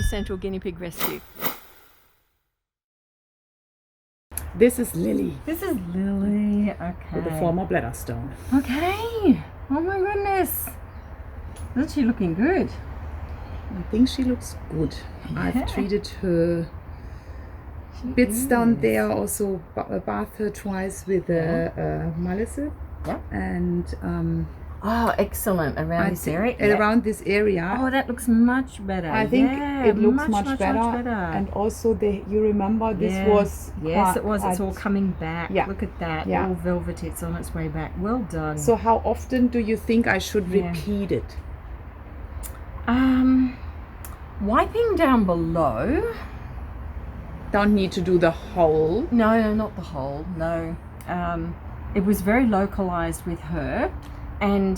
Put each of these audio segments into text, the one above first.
Central Guinea Pig Rescue. This is Lily. This is Lily, okay. With a former bladder stone. Okay. Oh my goodness. Isn't she looking good? I think she looks good. Yeah. I've treated her bits down there, also bathed her twice with a Malicet. Yeah. And oh, excellent. Around this area? Around this area. Oh, that looks much better. I think it looks much better. And also, you remember this was... Yes, it was. It's all coming back. Yeah. Look at that. Yeah. All velvety. It's on its way back. Well done. So how often do you think I should repeat it? Wiping down below. Don't need to do the whole. No, not the whole. No. It was very localized with her. And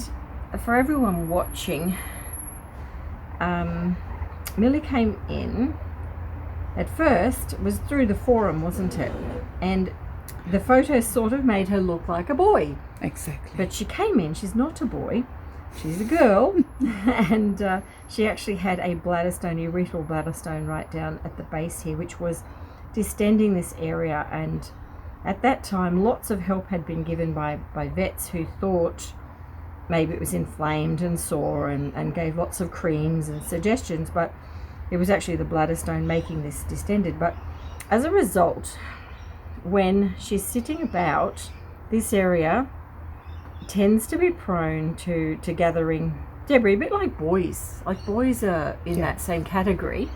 for everyone watching, Millie came in. At first, it was through the forum, wasn't it? And the photos sort of made her look like a boy. Exactly. But she came in, she's not a boy, she's a girl. And she actually had a bladder stone, urethral bladder stone right down at the base here, which was distending this area. And at that time, lots of help had been given by vets who thought maybe it was inflamed and sore, and gave lots of creams and suggestions, but it was actually the bladder stone making this distended. But as a result, when she's sitting about, this area tends to be prone to gathering debris, a bit like boys. Like boys are in that same category.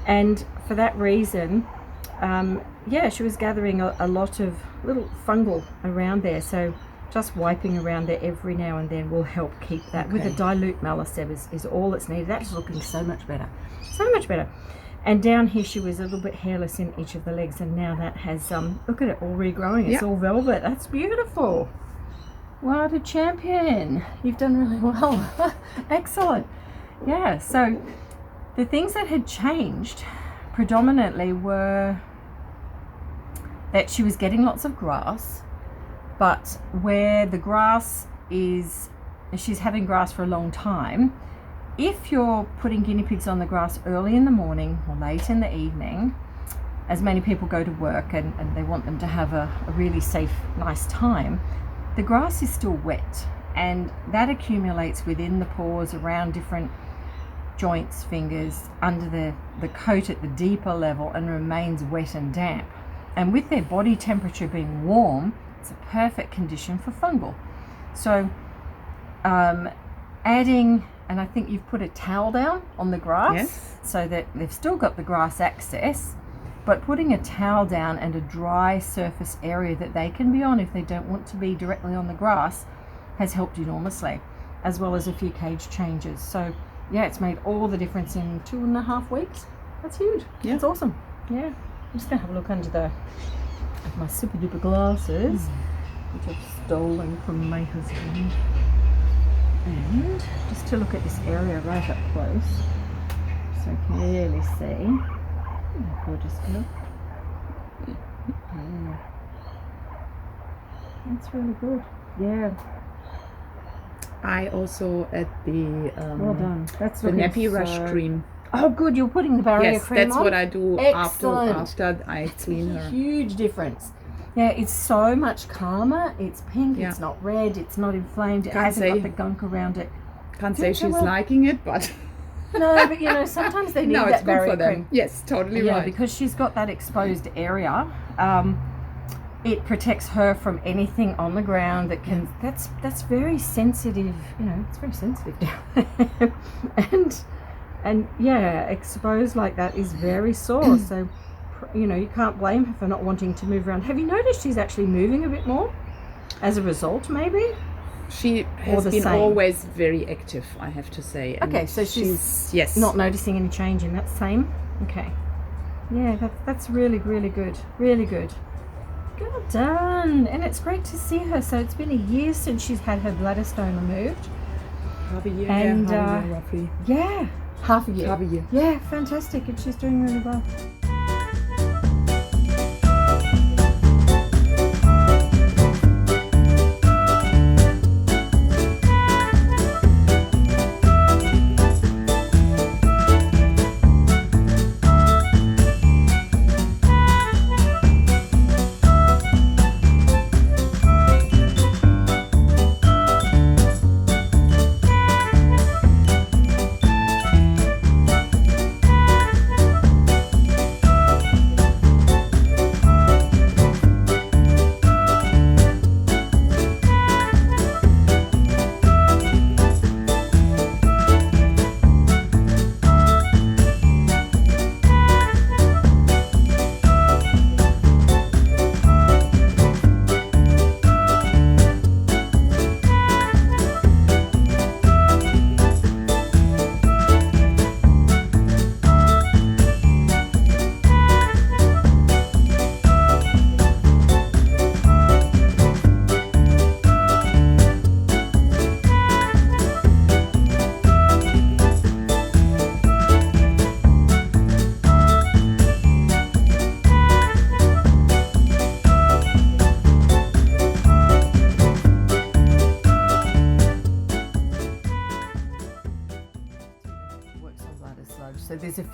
And for that reason, she was gathering a lot of little fungal around there. So just wiping around there every now and then will help keep that. With a dilute Malicet is all that's needed. That's looking so much better. So much better. And down here she was a little bit hairless in each of the legs, and now that has, look at it, all regrowing. It's all velvet. That's beautiful. What a champion. You've done really well. Excellent. Yeah, so the things that had changed predominantly were that she was getting lots of grass, but where the grass is, she's having grass for a long time. If you're putting guinea pigs on the grass early in the morning or late in the evening, as many people go to work and they want them to have a really safe, nice time, the grass is still wet, and that accumulates within the paws, around different joints, fingers, under the coat at the deeper level, and remains wet and damp. And with their body temperature being warm, it's a perfect condition for fungal. So adding, and I think you've put a towel down on the grass, so that they've still got the grass access, but putting a towel down and a dry surface area that they can be on if they don't want to be directly on the grass has helped enormously, as well as a few cage changes. So yeah, it's made all the difference in 2.5 weeks. That's huge. Yeah. That's awesome. Yeah. I'm just going to have a look under my super duper glasses, which I've stolen from my husband. And just to look at this area right up close, so I can really see. Oh, gorgeous look. Yeah. That's really good. Yeah. I also at the well done. That's the nappy rush cream. Oh, good. You're putting the barrier cream on? Yes, that's what I do after I It's clean her. Huge difference. Yeah, it's so much calmer. It's pink. It's not red. It's not inflamed. It hasn't got the gunk around it. Can't say she's liking it, but no, but you know, sometimes they need that barrier cream. Yes, totally right. Yeah, because she's got that exposed area. It protects her from anything on the ground that can. That's very sensitive. You know, it's very sensitive down there. and yeah, exposed like that is very sore. So, you know, you can't blame her for not wanting to move around. Have you noticed she's actually moving a bit more as a result, maybe? She has been always very active, I have to say. And okay, so she's not noticing any change in that same. Okay. Yeah, that's really, really good. Really good. Well done. And it's great to see her. So it's been a year since she's had her bladder stone removed. Half a year, and, half a year roughly. Yeah, half a year. Half a year. Yeah, fantastic. And she's doing really well.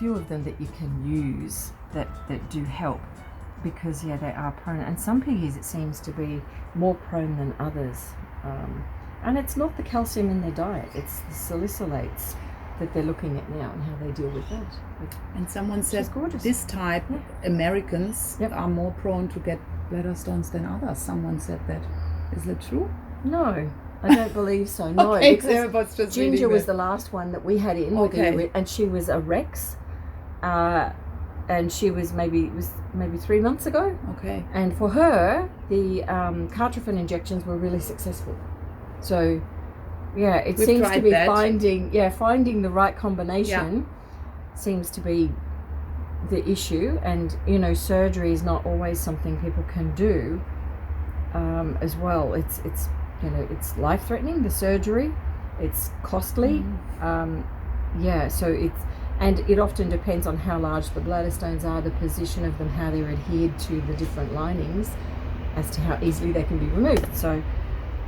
few of them that you can use that do help, because they are prone, and some piggies it seems to be more prone than others, and it's not the calcium in their diet, it's the salicylates that they're looking at now and how they deal with that. And someone said gorgeous. this type, Americans, are more prone to get bladder stones than others. Someone said that. Is that true? No, I don't believe so. No, Okay, because just Ginger was the last one that we had in, and she was a Rex, and she was maybe 3 months ago. Okay. And for her, the Cartrophin injections were really successful. So, it We've seems to be that. finding the right combination seems to be the issue. And surgery is not always something people can do as well. It's it's life-threatening, the surgery. It's costly. So it often depends on how large the bladder stones are, the position of them, how they're adhered to the different linings, as to how easily they can be removed. So,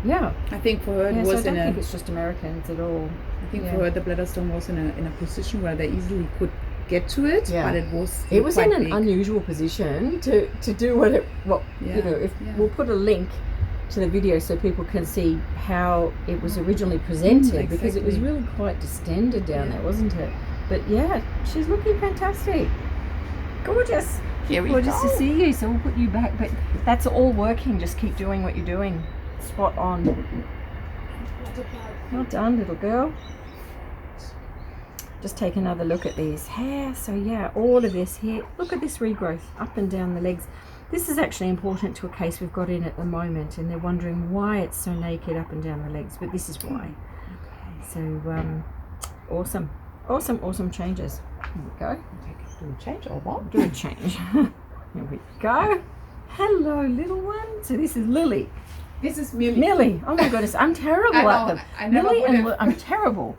I think for her it so was I don't think it's just Americans at all. I think for her the bladder stone was in a position where they easily could get to it, but it was in an big. unusual position to do we'll put a link to the video so people can see how it was originally presented, because it was really quite distended down there, wasn't it? But she's looking fantastic. Gorgeous. Here we Gorgeous go. to see you. So we'll put you back, but that's all working. Just keep doing what you're doing. Spot on. Well done, little girl. Just take another look at these hair. So all of this here. Look at this regrowth up and down the legs. This is actually important to a case we've got in at the moment, and they're wondering why it's so naked up and down the legs, but this is why. So awesome changes. Here we go. Do a change or what? Do a change. Here we go. Hello, little one. So this is Lily. This is Milly. Milly. Oh my goodness, I'm terrible at them. Milly and I'm terrible.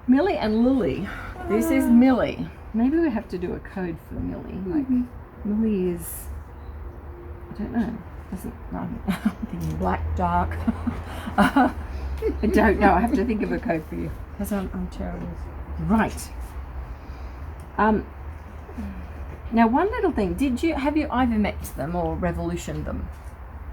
Milly and Lily. This is Milly. Maybe we have to do a code for Milly. Like Milly is, I don't know. I'm thinking black, dark. I don't know. I have to think of a code for you because I'm terrible. Right. Now, one little thing. Have you ivermected them or revolutioned them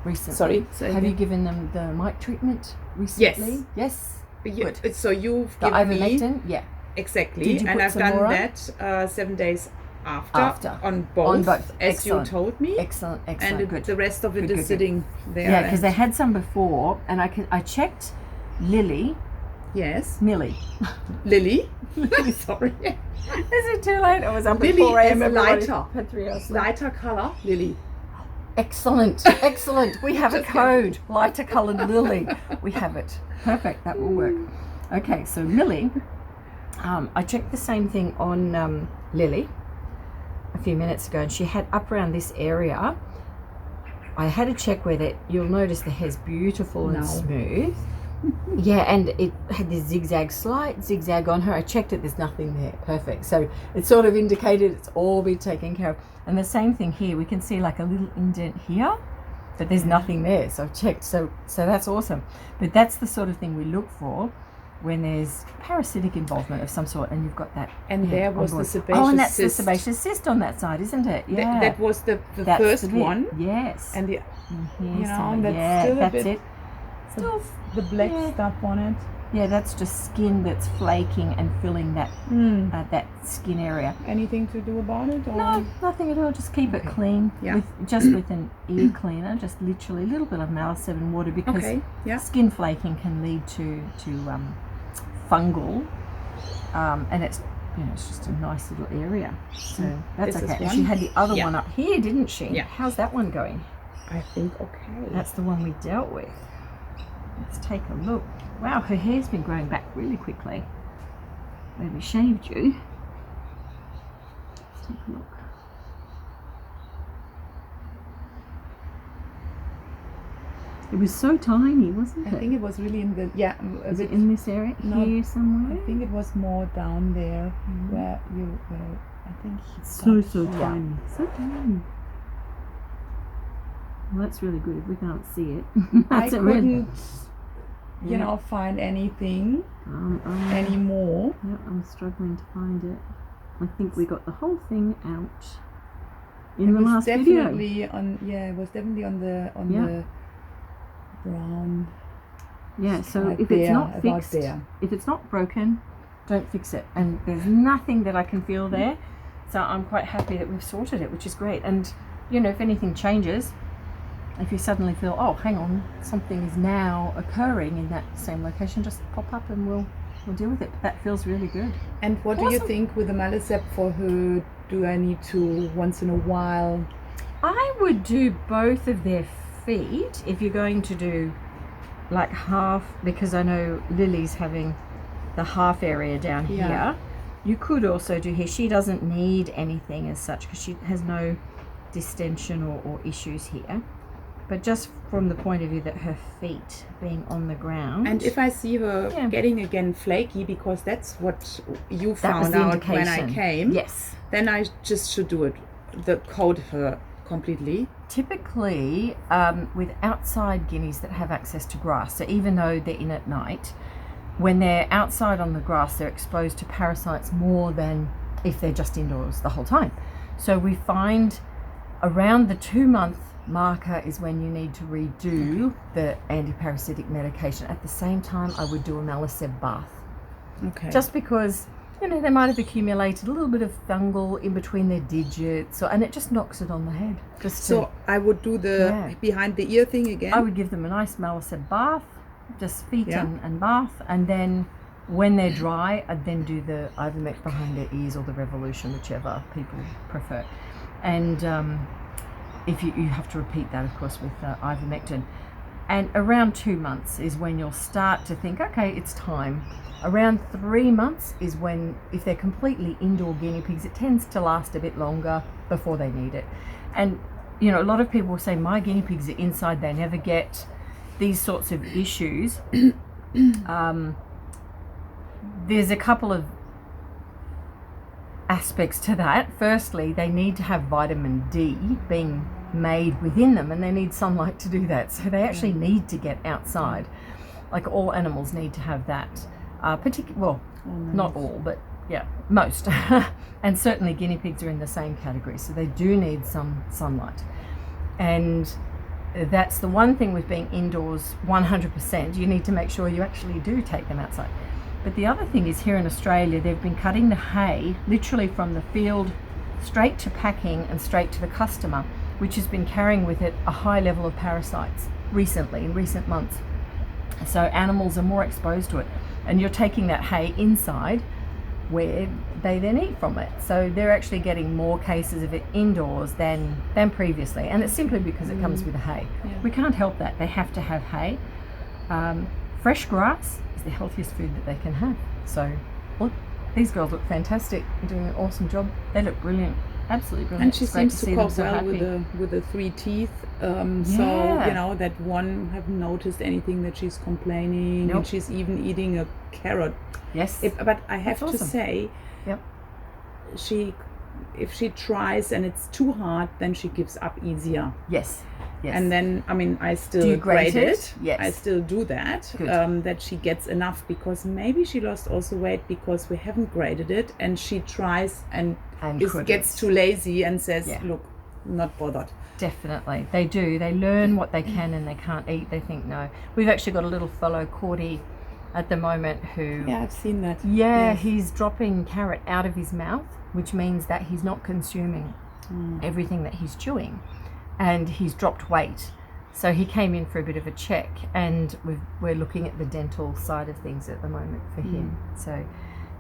recently? Sorry. Have you given them the mic treatment recently? Yes. Good. So you've the given me ivermectin? Yeah. Exactly, and I've done that 7 days after on both, as Excellent. you told me. Excellent. And good. the rest of it Good. is sitting there. Yeah, because they had some before, and I checked Lily. Yes. Milly. Lily. Sorry. Is it too late? I was up Lily at 4 a.m. is lighter. Had 3 hours. Lighter color, Lily. Excellent. We have a code. Lighter coloured Lily. We have it. Perfect. That will work. Okay, so Milly. I checked the same thing on Lily a few minutes ago, and she had up around this area. I had a check where you'll notice the hair's beautiful and smooth. And it had this slight zigzag on her. I checked it, there's nothing there. Perfect. So it sort of indicated it's all been taken care of. And the same thing here, we can see like a little indent here, but there's nothing there. So I've checked, so that's awesome. But that's the sort of thing we look for when there's parasitic involvement of some sort, and you've got that. And there was the sebaceous cyst. Oh, and that's the sebaceous cyst on that side, isn't it? Yeah. That was the first one. Yes. And the, that's still that's a bit, it. Still the black stuff on it. Yeah, that's just skin that's flaking and filling that that skin area. Anything to do about it? Or? No, nothing at all. Just keep it clean. Yeah. With an ear cleaner, just literally a little bit of Malice and water, because skin flaking can lead to fungal, and it's it's just a nice little area. So that's This is okay. And one. she had the other one up here, didn't she? Yeah. How's that one going? I think okay. That's the one we dealt with. Let's take a look. Wow, her hair's been growing back really quickly. Where we shaved you. Let's take a look. It was so tiny, wasn't it? I think it was really in the Is it in this area? No, Here somewhere? I think it was more down there where you. I think So tiny. So tiny. Well, that's really good if we can't see it. I That's a couldn't, Yeah. find anything Um, anymore. yeah, I'm struggling to find it. I think we got the whole thing out in the last video. It was definitely on the brown. Yeah, so right if there, it's not about fixed, there. if it's not broken, don't fix it. And there's nothing that I can feel there. So I'm quite happy that we've sorted it, which is great. And, you know, if anything changes, if you suddenly feel, oh, hang on, something is now occurring in that same location, just pop up and we'll deal with it. But that feels really good. And what do you think with the Malicep for her? Do I need to once in a while? I would do both of their feet if you're going to do like half, because I know Lily's having the half area down here. You could also do here. She doesn't need anything as such because she has no distension or issues here. But just from the point of view that her feet being on the ground. And if I see her getting again flaky, because that's what you found the out indication. when I came, yes, then I just should do it, coat her completely. Typically, with outside guineas that have access to grass, so even though they're in at night, when they're outside on the grass, they're exposed to parasites more than if they're just indoors the whole time. So we find around the 2-month marker is when you need to redo the antiparasitic medication. At the same time, I would do a Malicep bath. Okay. Just because, you know, they might have accumulated a little bit of fungal in between their digits, and it just knocks it on the head. So I would do the behind the ear thing again? I would give them a nice Malicep bath, just feet and bath, and then when they're dry, I'd then do the Ivermectin behind their ears or the Revolution, whichever people prefer. And if you have to repeat that, of course, with ivermectin. And around 2 months is when you'll start to think, okay, it's time. Around 3 months is when, if they're completely indoor guinea pigs, it tends to last a bit longer before they need it. And, you know, a lot of people will say, my guinea pigs are inside, they never get these sorts of issues. There's a couple of aspects to that. Firstly, they need to have vitamin D being made within them, and they need sunlight to do that, so they actually need to get outside. Like all animals need to have that, not all, but most. And certainly guinea pigs are in the same category, so they do need some sunlight. And that's the one thing with being indoors 100%, you need to make sure you actually do take them outside. But the other thing is, here in Australia, they've been cutting the hay literally from the field straight to packing and straight to the customer, which has been carrying with it a high level of parasites in recent months. So animals are more exposed to it, and you're taking that hay inside where they then eat from it. So they're actually getting more cases of it indoors than previously, and it's simply because it comes with the hay. We can't help that. They have to have hay. Fresh grass is the healthiest food that they can have. So look, these girls look fantastic. They're doing an awesome job. They look brilliant. Absolutely brilliant. And she seems to cope well with the 3 teeth. So, you know, that one haven't noticed anything that she's complaining. Nope. And she's even eating a carrot. Yes. But I have to say, if she tries and it's too hard, then she gives up easier. Yes. Yes. And then, I mean, I still grade it. Yes. I still do that. That she gets enough, because maybe she lost also weight because we haven't graded it, and she tries and gets too lazy and says, look, not bothered. Definitely. They do. They learn what they can and they can't eat. They think, no. We've actually got a little fellow, Cordy, at the moment who... Yeah, I've seen that. Yeah, yes. He's dropping carrot out of his mouth, which means that he's not consuming everything that he's chewing. And he's dropped weight. So he came in for a bit of a check, and we're looking at the dental side of things at the moment for him. So,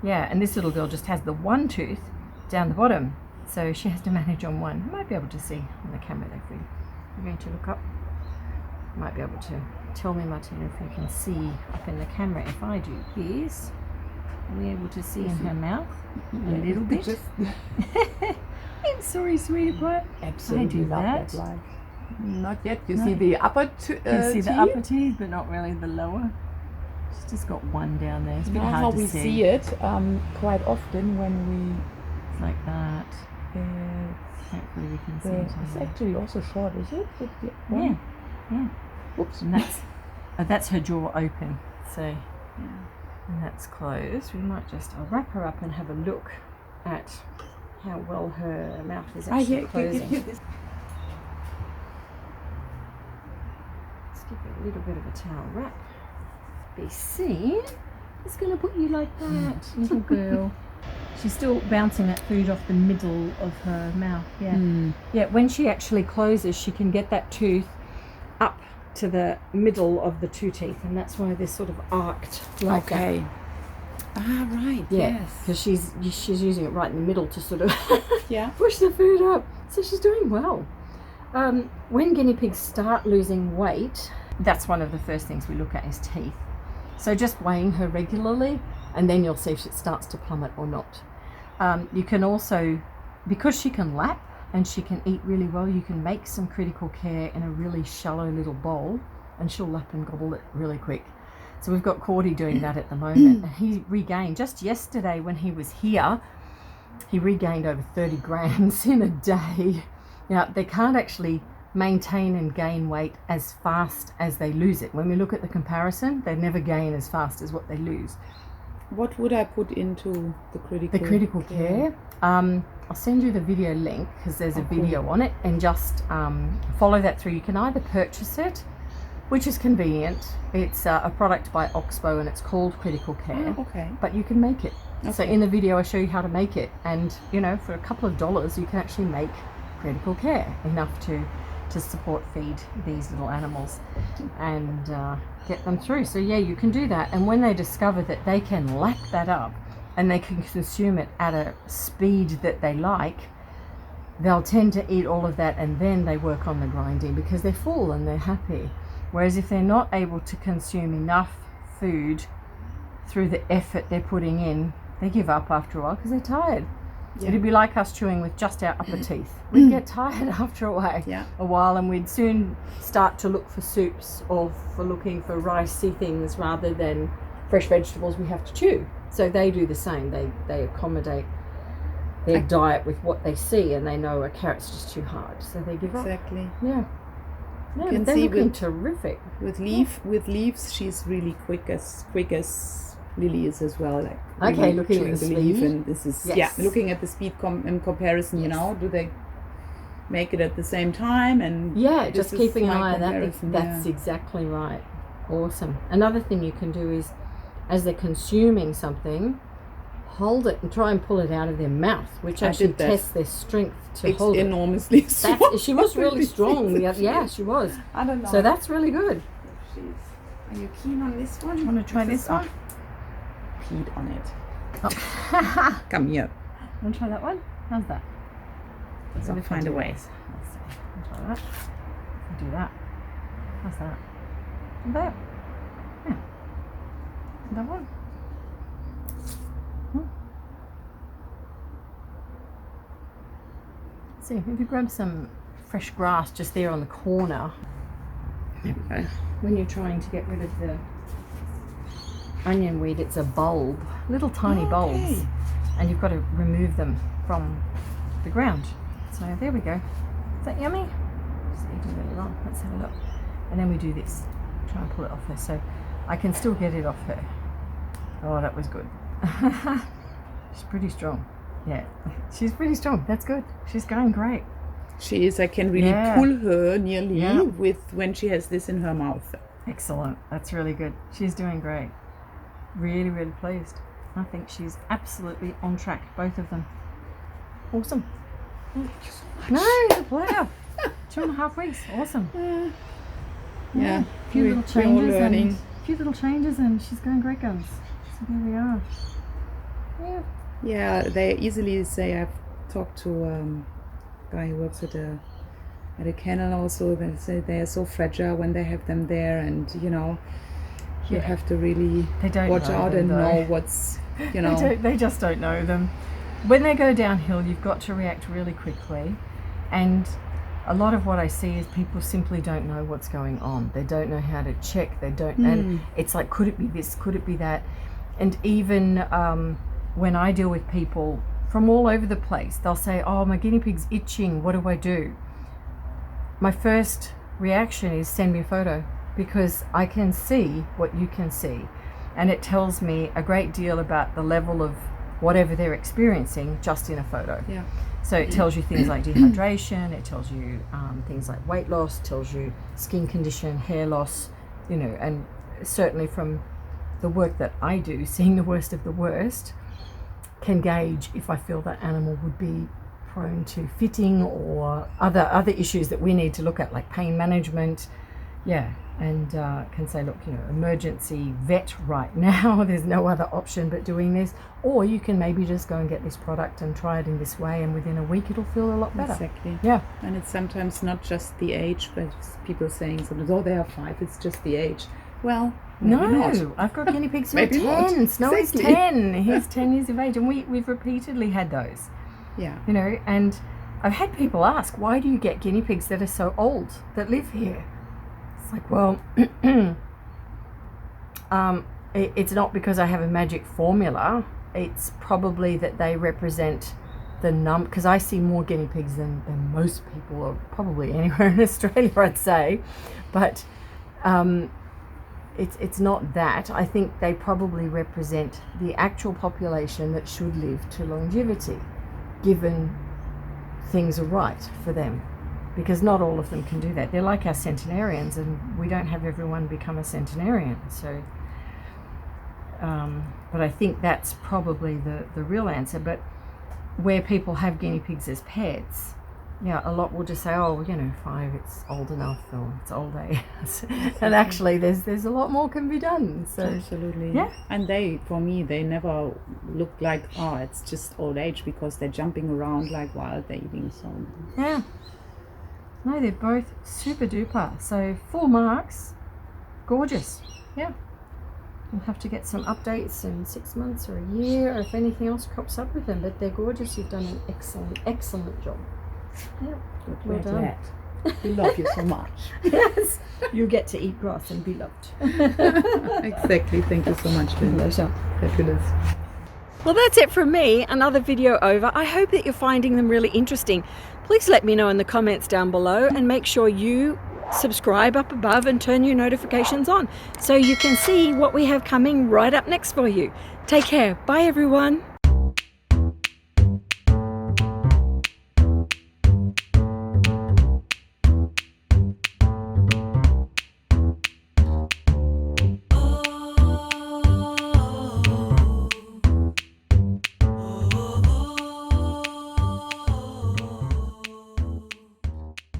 yeah, and this little girl just has the one tooth down the bottom. So she has to manage on one. You might be able to see on the camera there, if you're going to look up. You might be able to tell me, Martina, if you can see up in the camera. If I do this, are we able to see in her mouth a little bit? I'm sorry, sweetie pie. Absolutely. I do that. Not yet. You see the upper teeth? You see the upper teeth, but not really the lower. She's just got one down there. It's a bit hard to see. How we see it quite often when we... It's like that. Hopefully we can see it. It's actually also short, is it? Yeah. Oops. And that's her jaw open. So, and that's closed. We might I'll wrap her up and have a look at how well her mouth is actually closing. Let's give it a little bit of a towel wrap. Be seen. It's going to put you like that, little girl. She's still bouncing that food off the middle of her mouth. Yeah. Yeah, when she actually closes, she can get that tooth up to the middle of the two teeth, and that's why they're sort of arced like that. Ah, right. Yeah, yes. because she's using it right in the middle to sort of push the food up. So she's doing well. When guinea pigs start losing weight, that's one of the first things we look at is teeth. So just weighing her regularly, and then you'll see if it starts to plummet or not. You can also, because she can lap and she can eat really well, you can make some critical care in a really shallow little bowl, and she'll lap and gobble it really quick. So we've got Cordy doing that at the moment, and he regained, just yesterday when he was here, he regained over 30 grams in a day. Now, they can't actually maintain and gain weight as fast as they lose it. When we look at the comparison, they never gain as fast as what they lose. What would I put into the critical care? I'll send you the video link because there's a video on it, and just follow that through. You can either purchase it, which is convenient. It's a product by Oxbow and it's called Critical Care. But you can make it. So in the video I show you how to make it, and you know, for a couple of dollars you can actually make Critical Care, enough to support feed these little animals and get them through. So yeah, you can do that, and when they discover that they can lap that up and they can consume it at a speed that they like, they'll tend to eat all of that, and then they work on the grinding because they're full and they're happy. Whereas if they're not able to consume enough food through the effort they're putting in, they give up after a while because they're tired. It'd be like us chewing with just our upper teeth. We'd get tired after a while, and we'd soon start to look for soups or for looking for ricey things rather than fresh vegetables we have to chew. So they do the same. They accommodate their diet with what they see, and they know a carrot's just too hard, so they give up. Exactly. Yeah. You Yeah, can they're see looking terrific. With leaves, she's really quick as Lily is as well. Like Okay, looking at the speed. And this is looking at the speed in comparison. You know, do they make it at the same time? And just keeping an eye on that. That's exactly right. Awesome. Another thing you can do is, as they're consuming something, hold it and try and pull it out of their mouth, which actually tests their strength to hold it. It's enormously strong. She was really strong. Yeah, she was. I don't know. So that's really good. Are you keen on this one? Want to try this one? Peed on it. Oh. Come here. Want to try that one? How's that? So we'll find a way. Let's see. I'll try that. I'll do that. How's that? And that? Yeah. That one? See, if you grab some fresh grass just there on the corner, there we go. When you're trying to get rid of the onion weed, it's a bulb, little tiny bulbs, and you've got to remove them from the ground. So there we go. Is that yummy? Just eating really long. Let's have a look. And then we do this. Try and pull it off her, so I can still get it off her. Oh, that was good. She's pretty strong. Yeah, she's pretty strong. That's good. She's going great. She is. I can really pull her nearly with when she has this in her mouth. Excellent. That's really good. She's doing great. Really, really pleased. I think she's absolutely on track, both of them. Awesome. Thank you so much. No, it's a pleasure. 2.5 weeks. Awesome. Yeah. A few little changes and she's going great guns. So there we are. Yeah. Yeah, they easily say, I've talked to a guy who works at a kennel also, they say they are so fragile when they have them there, and you know, you have to really watch out and know what's, you know. They just don't know them. When they go downhill, you've got to react really quickly, and a lot of what I see is people simply don't know what's going on. They don't know how to check. They don't, and it's like, could it be this? Could it be that? And even when I deal with people from all over the place, they'll say, oh, my guinea pig's itching, what do I do? My first reaction is send me a photo, because I can see what you can see, and it tells me a great deal about the level of whatever they're experiencing just in a photo. Yeah. So it tells you things like dehydration, it tells you things like weight loss, tells you skin condition, hair loss, and certainly from the work that I do, seeing the worst of the worst, can gauge if I feel that animal would be prone to fitting or other issues that we need to look at, like pain management. Yeah, and can say, look, emergency vet right now. There's no other option but doing this. Or you can maybe just go and get this product and try it in this way, and within a week it'll feel a lot better. Exactly. Yeah. And it's sometimes not just the age, but people saying sometimes, oh, they are 5, it's just the age. Well, no, not. I've got guinea pigs who are 10. Snow is 10. He's 10 years of age, and we've repeatedly had those. Yeah. And I've had people ask, why do you get guinea pigs that are so old that live here? It's like, well, it's not because I have a magic formula. It's probably that they represent the because I see more guinea pigs than most people, or probably anywhere in Australia, I'd say. But it's not that. I think they probably represent the actual population that should live to longevity, given things are right for them, because not all of them can do that. They're like our centenarians, and we don't have everyone become a centenarian. So but I think that's probably the real answer. But where people have guinea pigs as pets, a lot will just say, 5, it's old enough, or it's old age. And actually there's a lot more can be done. So absolutely. Yeah. And for me, they never look like, it's just old age, because they're jumping around like wild, they're eating so. Yeah. No, they're both super duper. So full marks, gorgeous. Yeah. We'll have to get some updates in 6 months or a year, or if anything else crops up with them. But they're gorgeous. You've done an excellent job. Yeah, well done. We love you so much. Yes, you get to eat grass and be loved. Exactly. Thank you so much, Lynn. Pleasure. Fabulous. Well, that's it from me. Another video over. I hope that you're finding them really interesting. Please let me know in the comments down below, and make sure you subscribe up above and turn your notifications on so you can see what we have coming right up next for you. Take care. Bye, everyone.